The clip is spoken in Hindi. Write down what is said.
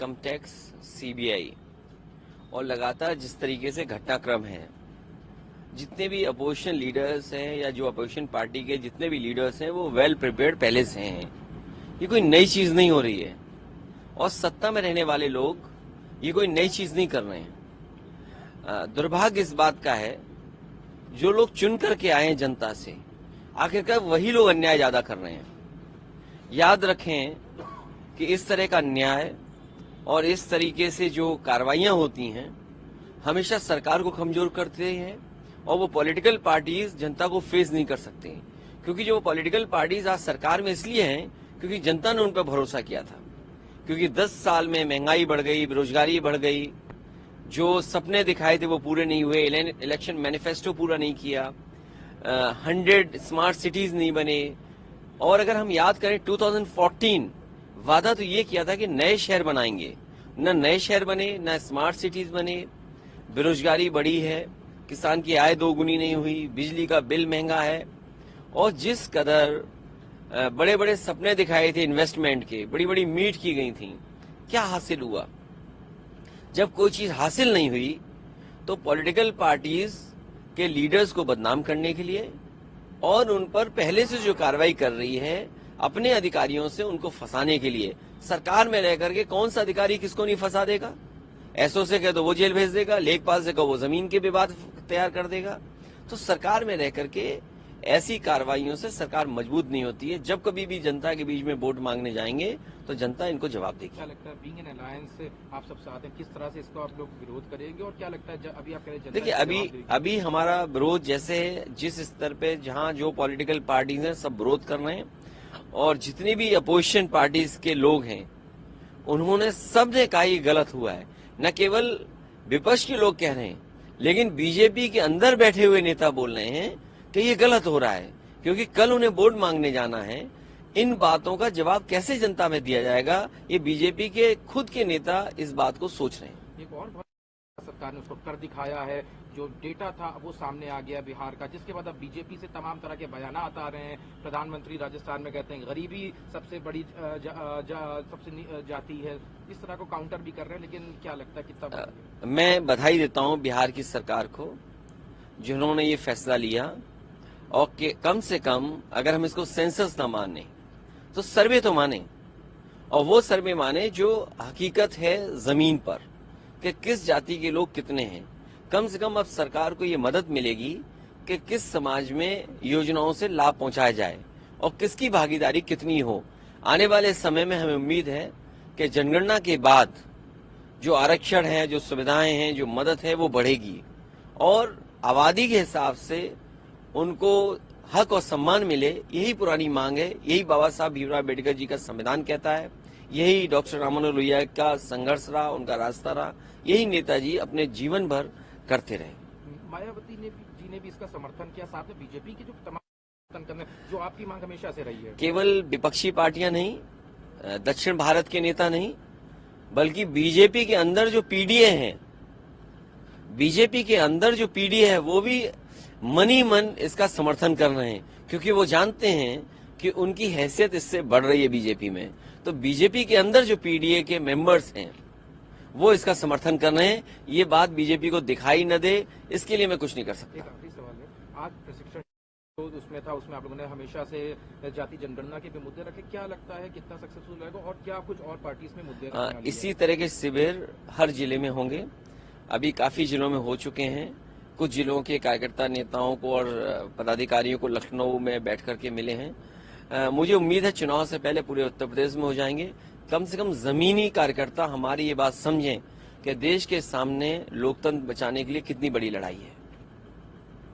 इनकम टैक्स, सीबीआई और लगातार जिस तरीके से घटनाक्रम है, जितने भी अपोजिशन लीडर्स हैं या जो अपोजिशन पार्टी के जितने भी लीडर्स हैं वो वेल प्रिपेयर्ड पहले से हैं। ये कोई नई चीज नहीं हो रही है और सत्ता में रहने वाले लोग ये कोई नई चीज नहीं कर रहे हैं। दुर्भाग्य इस बात का है जो लोग चुन करके आए हैं जनता से, आखिरकार वही लोग अन्याय ज्यादा कर रहे हैं। याद रखें कि इस तरह का न्याय और इस तरीके से जो कार्रवाइयां होती हैं हमेशा सरकार को कमजोर करते हैं और वो पॉलिटिकल पार्टीज जनता को फेस नहीं कर सकती, क्योंकि जो पॉलिटिकल पार्टीज आज सरकार में इसलिए हैं क्योंकि जनता ने उन पर भरोसा किया था। क्योंकि 10 साल में महंगाई बढ़ गई, बेरोजगारी बढ़ गई, जो सपने दिखाए थे वो पूरे नहीं हुए, इलेक्शन मैनिफेस्टो पूरा नहीं किया, 100 स्मार्ट सिटीज नहीं बने। और अगर हम याद करें 2014 वादा तो ये किया था कि नए शहर बनाएंगे, न नए शहर बने, न स्मार्ट सिटीज बने, बेरोजगारी बढ़ी है, किसान की आय दोगुनी नहीं हुई, बिजली का बिल महंगा है। और जिस कदर बड़े बड़े सपने दिखाए थे इन्वेस्टमेंट के, बड़ी बड़ी मीट की गई थी, क्या हासिल हुआ? जब कोई चीज हासिल नहीं हुई तो पॉलिटिकल पार्टीज के लीडर्स को बदनाम करने के लिए और उन पर पहले से जो कार्रवाई कर रही है अपने अधिकारियों से उनको फंसाने के लिए, सरकार में रह करके कौन सा अधिकारी किसको नहीं फंसा देगा? एसओ से कह दो वो जेल भेज देगा, लेखपाल से कहो वो जमीन के विवाद तैयार कर देगा। तो सरकार में रह करके ऐसी कार्रवाइयों से सरकार मजबूत नहीं होती है। जब कभी भी जनता के बीच में वोट मांगने जाएंगे तो जनता इनको जवाब देगी। क्या लगता है बीइंग एन अलायंस आप सब साथ हैं, किस तरह से इसको आप लोग विरोध करेंगे और क्या लगता है अभी आप कह रहे हैं? देखिए अभी हमारा विरोध जैसे जिस स्तर पे जहां जो पॉलिटिकल पार्टीज हैं सब विरोध कर रहे हैं और जितनी भी अपोजिशन पार्टीज के लोग हैं उन्होंने सबने कहा ये गलत हुआ है। न केवल विपक्ष के लोग कह रहे हैं लेकिन बीजेपी के अंदर बैठे हुए नेता बोल रहे हैं कि ये गलत हो रहा है, क्योंकि कल उन्हें वोट मांगने जाना है। इन बातों का जवाब कैसे जनता में दिया जाएगा, ये बीजेपी के खुद के नेता इस बात को सोच रहे हैं। एक और सरकार ने उसको कर दिखाया है, जो डेटा था वो सामने आ गया बिहार का, जिसके बाद अब बीजेपी से तमाम तरह के बयानात आ रहे हैं। प्रधानमंत्री राजस्थान में कहते हैं गरीबी सबसे बड़ी सबसे जाती है, इस तरह को काउंटर भी कर रहे हैं। लेकिन क्या लगता है कितना? मैं बधाई देता हूं बिहार की सरकार को जिन्होंने ये फैसला लिया और कम से कम अगर हम इसको सेंसस ना माने तो सर्वे तो माने, और वो सर्वे माने जो हकीकत है जमीन पर कि किस जाति के लोग कितने हैं। कम से कम अब सरकार को ये मदद मिलेगी कि किस समाज में योजनाओं से लाभ पहुंचाया जाए और किसकी भागीदारी कितनी हो। आने वाले समय में हमें उम्मीद है कि जनगणना के बाद जो आरक्षण है, जो सुविधाएं हैं, जो मदद है वो बढ़ेगी और आबादी के हिसाब से उनको हक और सम्मान मिले। यही पुरानी मांग है, यही बाबा साहब भीमराव अम्बेडकर जी का संविधान कहता है, यही डॉक्टर राममनोहर लोहिया का संघर्ष रहा, उनका रास्ता रहा, यही नेताजी अपने जीवन भर करते रहे। मायावती जी ने भी इसका समर्थन किया, साथ में बीजेपी की जो तमाम करने जो आपकी मांग हमेशा से रही है। केवल विपक्षी पार्टियां नहीं, दक्षिण भारत के नेता नहीं, बल्कि बीजेपी के अंदर जो पीडीए हैं, बीजेपी के अंदर जो पीडीए है वो भी मन ही मन इसका समर्थन कर रहे हैं, क्योंकि वो जानते हैं कि उनकी हैसियत इससे बढ़ रही है बीजेपी में। तो बीजेपी के अंदर जो पीडीए के मेंबर्स हैं वो इसका समर्थन कर रहे हैं। ये बात बीजेपी को दिखाई न दे, इसके लिए मैं कुछ नहीं कर सकता। एक आखिरी सवाल है, आज प्रशिक्षण उसमें था, उसमें आप लोगों ने हमेशा से जाति जनगणना के भी मुद्दे रखे, क्या लगता है कितना सक्सेसफुल रहेगा और क्या कुछ और पार्टीज में मुद्दे? इसी तरह के शिविर हर जिले में होंगे, अभी काफी जिलों में हो चुके हैं। कुछ जिलों के कार्यकर्ता नेताओं को और पदाधिकारियों को लखनऊ में बैठ करके मिले हैं। मुझे उम्मीद है चुनाव से पहले पूरे उत्तर प्रदेश में हो जाएंगे। कम से कम जमीनी कार्यकर्ता हमारी ये बात समझें कि देश के सामने लोकतंत्र बचाने के लिए कितनी बड़ी लड़ाई है।